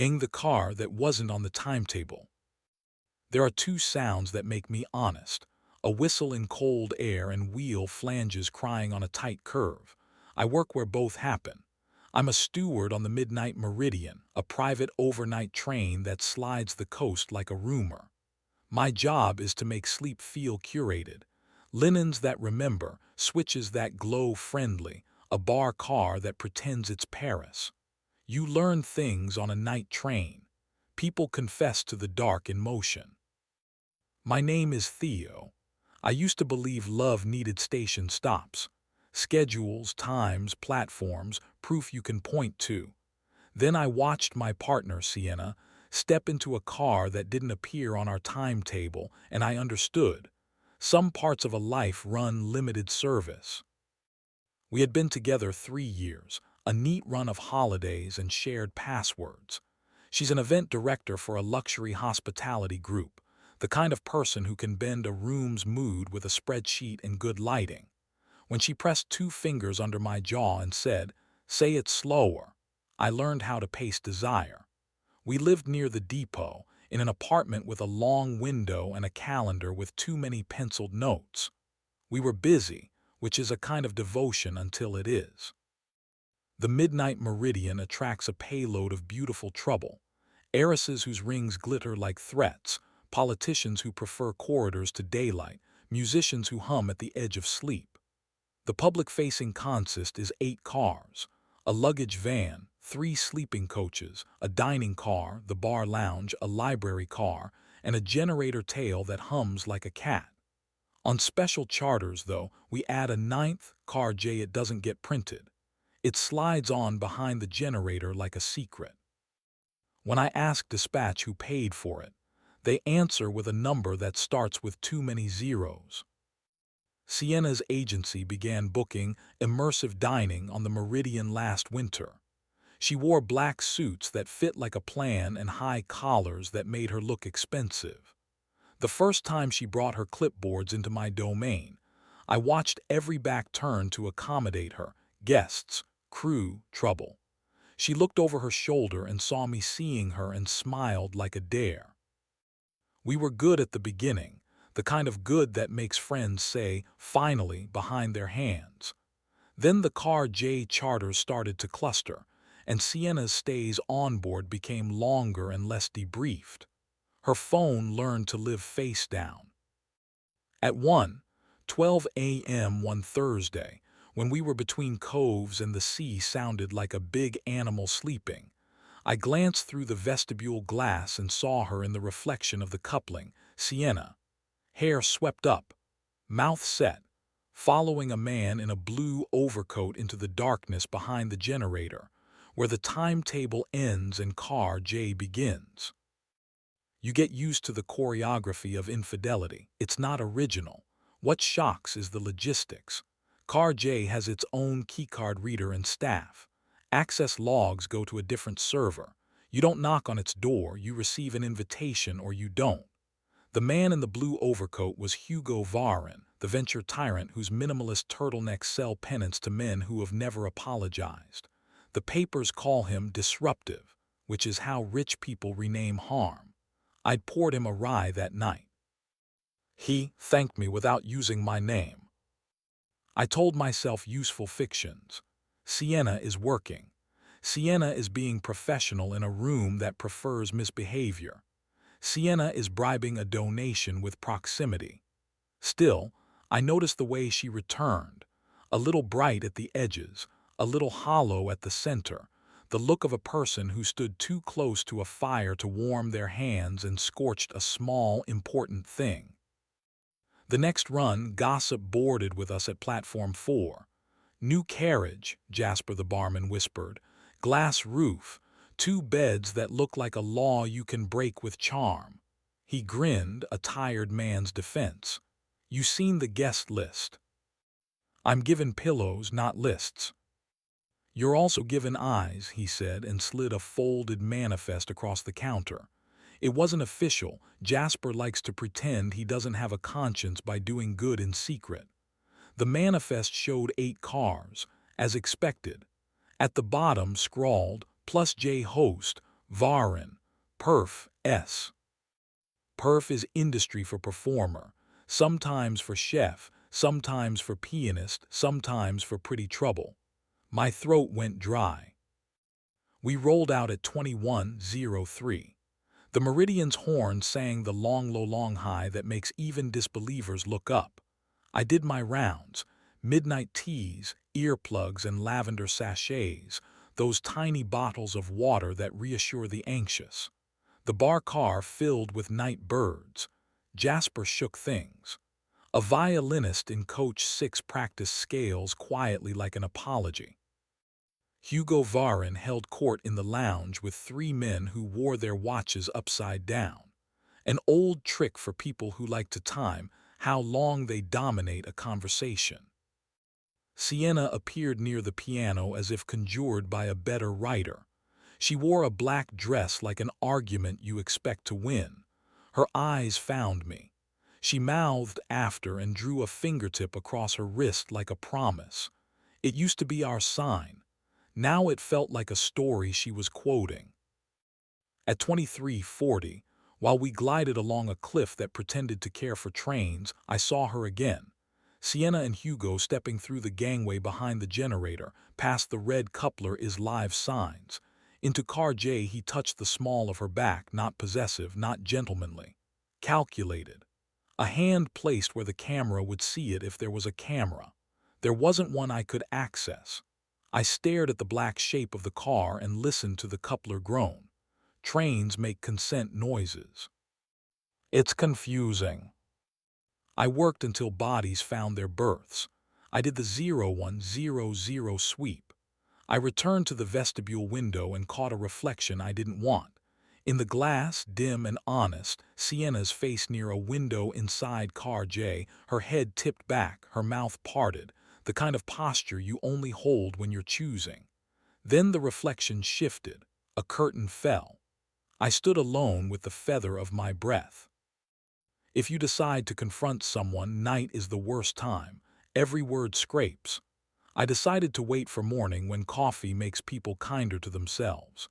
the car that wasn't on the timetable. There are two sounds that make me honest. A whistle in cold air and wheel flanges crying on a tight curve. I work where both happen. I'm a steward on the Midnight Meridian, a private overnight train that slides the coast like a rumor. My job is to make sleep feel curated. Linens that remember, switches that glow friendly, a bar car that pretends it's Paris. You learn things on a night train. People confess to the dark in motion. My name is Theo. I used to believe love needed station stops. Schedules, times, platforms, proof you can point to. Then I watched my partner, Sienna, step into a car that didn't appear on our timetable, and I understood. Some parts of a life run limited service. We had been together 3 years, a neat run of holidays and shared passwords. She's an event director for a luxury hospitality group, the kind of person who can bend a room's mood with a spreadsheet and good lighting. When she pressed two fingers under my jaw and said, "Say it slower," I learned how to pace desire. We lived near the depot, in an apartment with a long window and a calendar with too many penciled notes. We were busy, which is a kind of devotion until it is. The Midnight Meridian attracts a payload of beautiful trouble. Heiresses whose rings glitter like threats, politicians who prefer corridors to daylight, musicians who hum at the edge of sleep. The public-facing consist is 8 cars, a luggage van, 3 sleeping coaches, a dining car, the bar lounge, a library car, and a generator tail that hums like a cat. On special charters, though, we add a 9th car J. It doesn't get printed. It slides on behind the generator like a secret. When I ask dispatch who paid for it, they answer with a number that starts with too many zeros. Sienna's agency began booking immersive dining on the Meridian last winter. She wore black suits that fit like a plan and high collars that made her look expensive. The first time she brought her clipboards into my domain, I watched every back turn to accommodate her, guests, crew, trouble. She looked over her shoulder and saw me seeing her and smiled like a dare. We were good at the beginning, the kind of good that makes friends say, finally, behind their hands. Then the car J charters started to cluster, and Sienna's stays on board became longer and less debriefed. Her phone learned to live face down. At 1:12 a.m. one Thursday, when we were between coves and the sea sounded like a big animal sleeping, I glanced through the vestibule glass and saw her in the reflection of the coupling, Sienna, hair swept up, mouth set, following a man in a blue overcoat into the darkness behind the generator, where the timetable ends and car J begins. You get used to the choreography of infidelity. It's not original. What shocks is the logistics. Car J has its own keycard reader and staff. Access logs go to a different server. You don't knock on its door, you receive an invitation or you don't. The man in the blue overcoat was Hugo Varin, the venture tyrant whose minimalist turtlenecks sell penance to men who have never apologized. The papers call him disruptive, which is how rich people rename harm. I'd poured him a rye that night. He thanked me without using my name. I told myself useful fictions. Sienna is working. Sienna is being professional in a room that prefers misbehavior. Sienna is bribing a donation with proximity. Still, I noticed the way she returned, a little bright at the edges, a little hollow at the center, the look of a person who stood too close to a fire to warm their hands and scorched a small, important thing. The next run, gossip boarded with us at platform 4. New carriage, Jasper the barman whispered. Glass roof, 2 beds that look like a law you can break with charm. He grinned, a tired man's defense. You seen the guest list. I'm given pillows, not lists. You're also given eyes, he said, and slid a folded manifest across the counter. It wasn't official. Jasper likes to pretend he doesn't have a conscience by doing good in secret. The manifest showed 8 cars, as expected. At the bottom scrawled, plus J host, Varin, perf, s. Perf is industry for performer, sometimes for chef, sometimes for pianist, sometimes for pretty trouble. My throat went dry. We rolled out at 21:03. The Meridian's horn sang the long low long high that makes even disbelievers look up. I did my rounds, midnight teas, earplugs, and lavender sachets, those tiny bottles of water that reassure the anxious. The bar car filled with night birds. Jasper shook things. A violinist in Coach 6 practiced scales quietly like an apology. Hugo Varin held court in the lounge with three men who wore their watches upside down. An old trick for people who like to time how long they dominate a conversation. Sienna appeared near the piano as if conjured by a better writer. She wore a black dress like an argument you expect to win. Her eyes found me. She mouthed after and drew a fingertip across her wrist like a promise. It used to be our sign. Now it felt like a story she was quoting. At 23:40, while we glided along a cliff that pretended to care for trains, I saw her again. Sienna and Hugo stepping through the gangway behind the generator, past the red coupler is live signs. Into car J he touched the small of her back, not possessive, not gentlemanly. Calculated. A hand placed where the camera would see it if there was a camera. There wasn't one I could access. I stared at the black shape of the car and listened to the coupler groan. Trains make consent noises. It's confusing. I worked until bodies found their berths. I did the 0100 sweep. I returned to the vestibule window and caught a reflection I didn't want. In the glass, dim and honest, Sienna's face near a window inside car J, her head tipped back, her mouth parted, the kind of posture you only hold when you're choosing. Then the reflection shifted. A curtain fell. I stood alone with the feather of my breath. If you decide to confront someone, night is the worst time. Every word scrapes. I decided to wait for morning when coffee makes people kinder to themselves.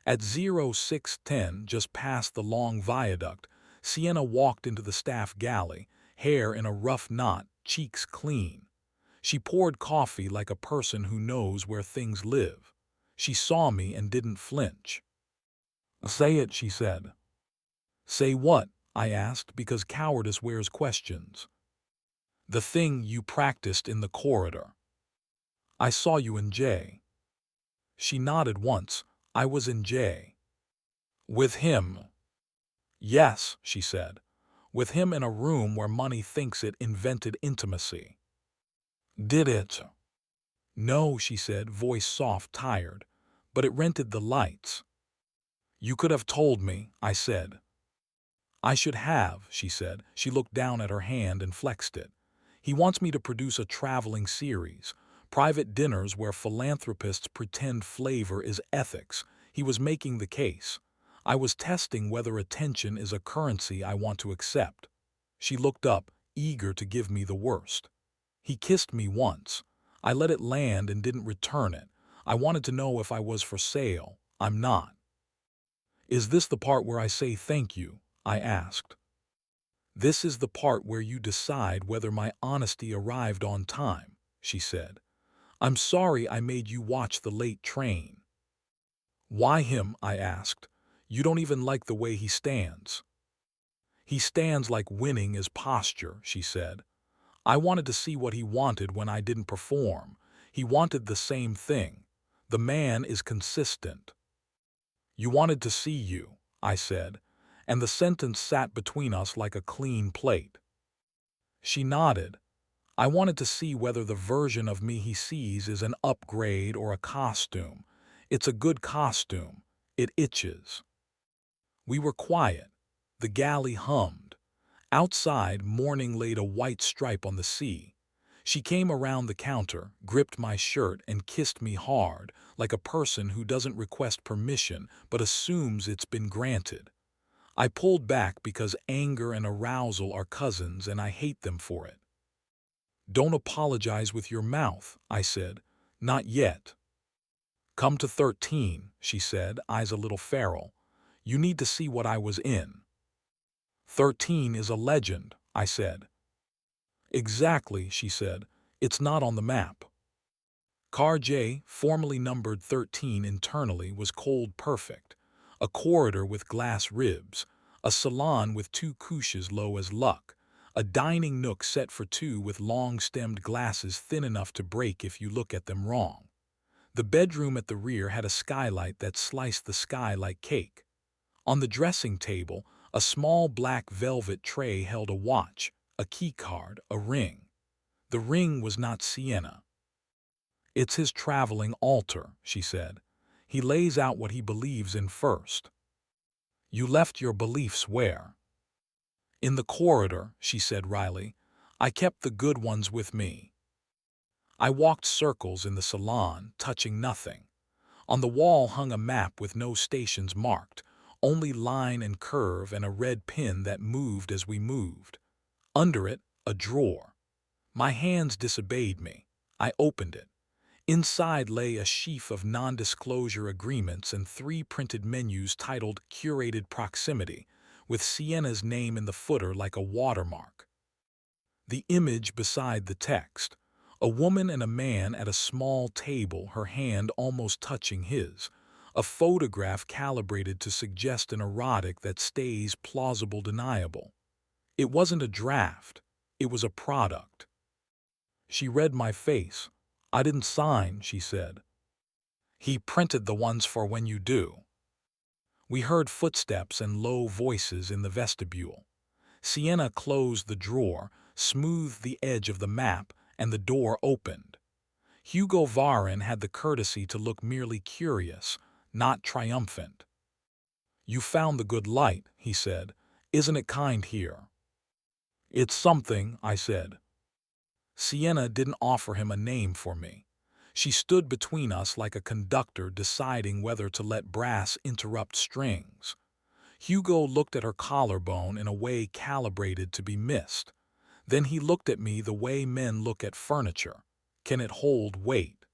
At 0610, just past the long viaduct, Sienna walked into the staff galley, hair in a rough knot, cheeks clean. She poured coffee like a person who knows where things live. She saw me and didn't flinch. "Say it," she said. "Say what?" I asked, because cowardice wears questions. "The thing you practiced in the corridor. I saw you in J." She nodded once. "I was in J." "With him?" "Yes," she said. "With him in a room where money thinks it invented intimacy." "Did it?" "No," she said, voice soft, tired. "But it rented the lights." "You could have told me," I said. "I should have," she said. She looked down at her hand and flexed it. "He wants me to produce a traveling series. Private dinners where philanthropists pretend flavor is ethics." He was making the case. I was testing whether attention is a currency I want to accept. She looked up, eager to give me the worst. He kissed me once. I let it land and didn't return it. I wanted to know if I was for sale. I'm not. "Is this the part where I say thank you?" I asked. "This is the part where you decide whether my honesty arrived on time," she said. "I'm sorry I made you watch the late train." "Why him?" I asked. "You don't even like the way he stands." "He stands like winning is posture," she said. "I wanted to see what he wanted when I didn't perform. He wanted the same thing. The man is consistent." "You wanted to see you," I said, and the sentence sat between us like a clean plate. She nodded. "I wanted to see whether the version of me he sees is an upgrade or a costume. It's a good costume. It itches." We were quiet. The galley hummed. Outside, morning laid a white stripe on the sea. She came around the counter, gripped my shirt, and kissed me hard, like a person who doesn't request permission but assumes it's been granted. I pulled back because anger and arousal are cousins and I hate them for it. "Don't apologize with your mouth," I said. "Not yet." Come to 13, she said, eyes a little feral. You need to see what I was in. 13 is a legend, I said. Exactly, she said. It's not on the map. Car J, formerly numbered 13 internally, was cold perfect. A corridor with glass ribs, a salon with 2 couches low as luck, a dining nook set for 2 with long-stemmed glasses thin enough to break if you look at them wrong. The bedroom at the rear had a skylight that sliced the sky like cake. On the dressing table, a small black velvet tray held a watch, a keycard, a ring. The ring was not Sienna. It's his traveling altar, she said. He lays out what he believes in first. You left your beliefs where? In the corridor, she said wryly. I kept the good ones with me. I walked circles in the salon, touching nothing. On the wall hung a map with no stations marked, only line and curve and a red pin that moved as we moved. Under it, a drawer. My hands disobeyed me. I opened it. Inside lay a sheaf of non-disclosure agreements and 3 printed menus titled Curated Proximity, with Sienna's name in the footer like a watermark. The image beside the text, a woman and a man at a small table, her hand almost touching his, a photograph calibrated to suggest an erotic that stays plausible deniable. It wasn't a draft, it was a product. She read my face. I didn't sign, she said. He printed the ones for when you do. We heard footsteps and low voices in the vestibule. Sienna closed the drawer, smoothed the edge of the map, and the door opened. Hugo Varin had the courtesy to look merely curious, not triumphant. You found the good light, he said. Isn't it kind here? It's something, I said. Sienna didn't offer him a name for me. She stood between us like a conductor deciding whether to let brass interrupt strings. Hugo looked at her collarbone in a way calibrated to be missed. Then he looked at me the way men look at furniture. Can it hold weight?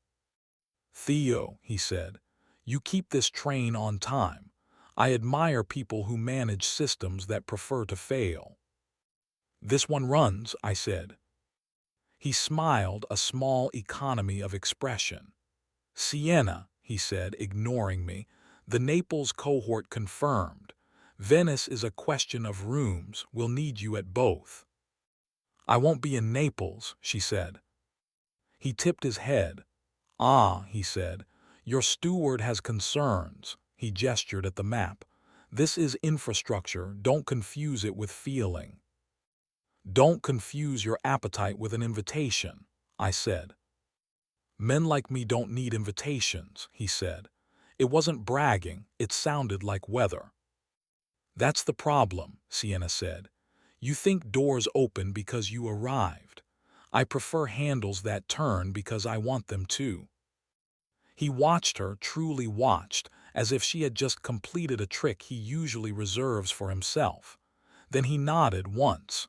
Theo, he said, you keep this train on time. I admire people who manage systems that prefer to fail. This one runs, I said. He smiled, a small economy of expression. Sienna, he said, ignoring me, the Naples cohort confirmed. Venice is a question of rooms. We'll need you at both. I won't be in Naples, she said. He tipped his head. Ah, he said, your steward has concerns. He gestured at the map. This is infrastructure. Don't confuse it with feeling. Don't confuse your appetite with an invitation, I said. Men like me don't need invitations, he said. It wasn't bragging, it sounded like weather. That's the problem, Sienna said. You think doors open because you arrived. I prefer handles that turn because I want them to. He watched her, truly watched, as if she had just completed a trick he usually reserves for himself. Then he nodded once.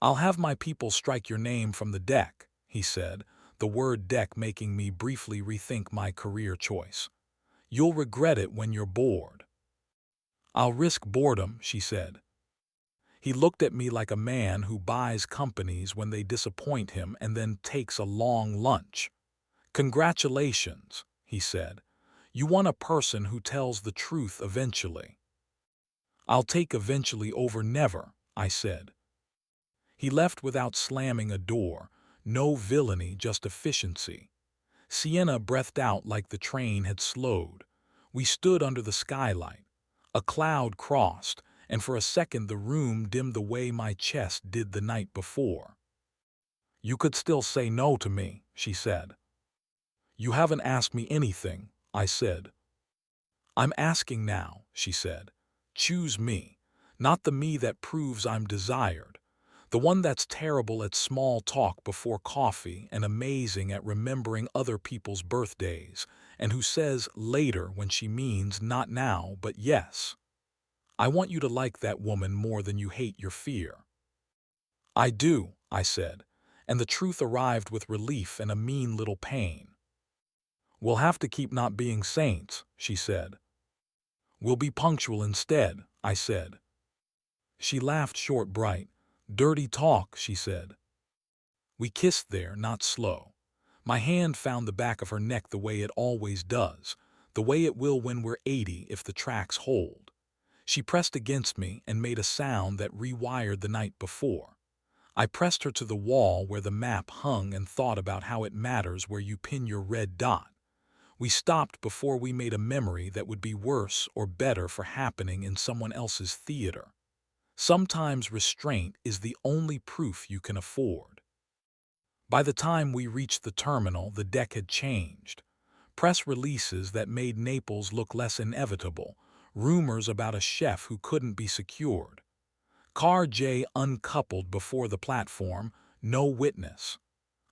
I'll have my people strike your name from the deck, he said, the word deck making me briefly rethink my career choice. You'll regret it when you're bored. I'll risk boredom, she said. He looked at me like a man who buys companies when they disappoint him and then takes a long lunch. Congratulations, he said. You want a person who tells the truth eventually. I'll take eventually over never, I said. He left without slamming a door. No villainy, just efficiency. Sienna breathed out like the train had slowed. We stood under the skylight. A cloud crossed, and for a second the room dimmed the way my chest did the night before. You could still say no to me, she said. You haven't asked me anything, I said. I'm asking now, she said. Choose me, not the me that proves I'm desired. The one that's terrible at small talk before coffee and amazing at remembering other people's birthdays, and who says later when she means not now but yes. I want you to like that woman more than you hate your fear. I do, I said, and the truth arrived with relief and a mean little pain. We'll have to keep not being saints, she said. We'll be punctual instead, I said. She laughed short bright. Dirty talk, she said. We kissed there, not slow. My hand found the back of her neck the way it always does, the way it will when we're 80 if the tracks hold. She pressed against me and made a sound that rewired the night before. I pressed her to the wall where the map hung and thought about how it matters where you pin your red dot. We stopped before we made a memory that would be worse or better for happening in someone else's theater. Sometimes restraint is the only proof you can afford. By the time we reached the terminal, the deck had changed. Press releases that made Naples look less inevitable, rumors about a chef who couldn't be secured. Car J uncoupled before the platform, no witness.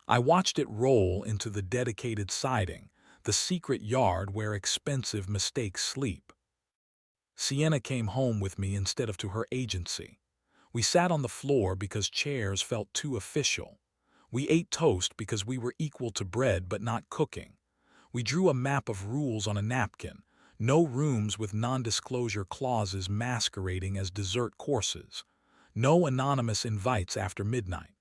I watched it roll into the dedicated siding, the secret yard where expensive mistakes sleep. Sienna came home with me instead of to her agency. We sat on the floor because chairs felt too official. We ate toast because we were equal to bread but not cooking. We drew a map of rules on a napkin, no rooms with non-disclosure clauses masquerading as dessert courses, no anonymous invites after midnight.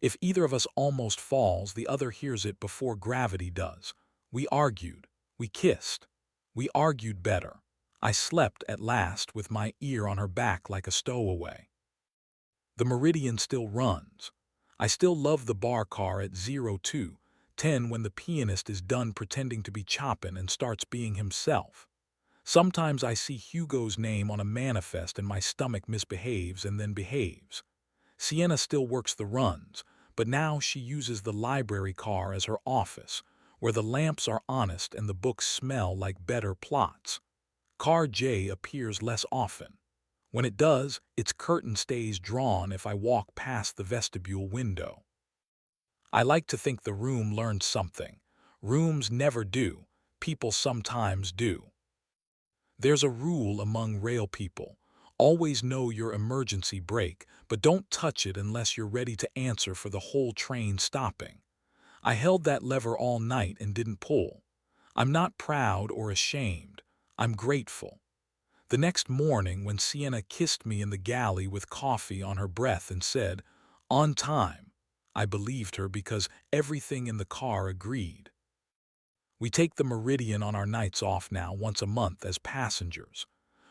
If either of us almost falls, the other hears it before gravity does. We argued. We kissed. We argued better. I slept at last with my ear on her back like a stowaway. The Meridian still runs. I still love the bar car at 02:10 when the pianist is done pretending to be Chopin and starts being himself. Sometimes I see Hugo's name on a manifest and my stomach misbehaves and then behaves. Sienna still works the runs, but now she uses the library car as her office, where the lamps are honest and the books smell like better plots. Car J appears less often. When it does, its curtain stays drawn if I walk past the vestibule window. I like to think the room learned something. Rooms never do. People sometimes do. There's a rule among rail people. Always know your emergency brake, but don't touch it unless you're ready to answer for the whole train stopping. I held that lever all night and didn't pull. I'm not proud or ashamed. I'm grateful. The next morning, when Sienna kissed me in the galley with coffee on her breath and said, "On time," I believed her because everything in the car agreed. We take the Meridian on our nights off now once a month as passengers.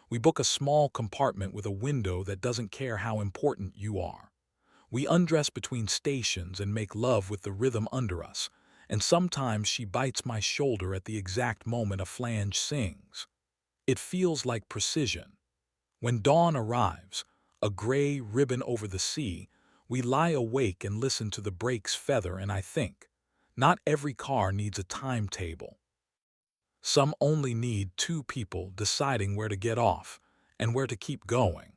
We book a small compartment with a window that doesn't care how important you are. We undress between stations and make love with the rhythm under us, and sometimes she bites my shoulder at the exact moment a flange sings. It feels like precision. When dawn arrives, a gray ribbon over the sea, we lie awake and listen to the brakes feather, and I think, not every car needs a timetable. Some only need two people deciding where to get off and where to keep going.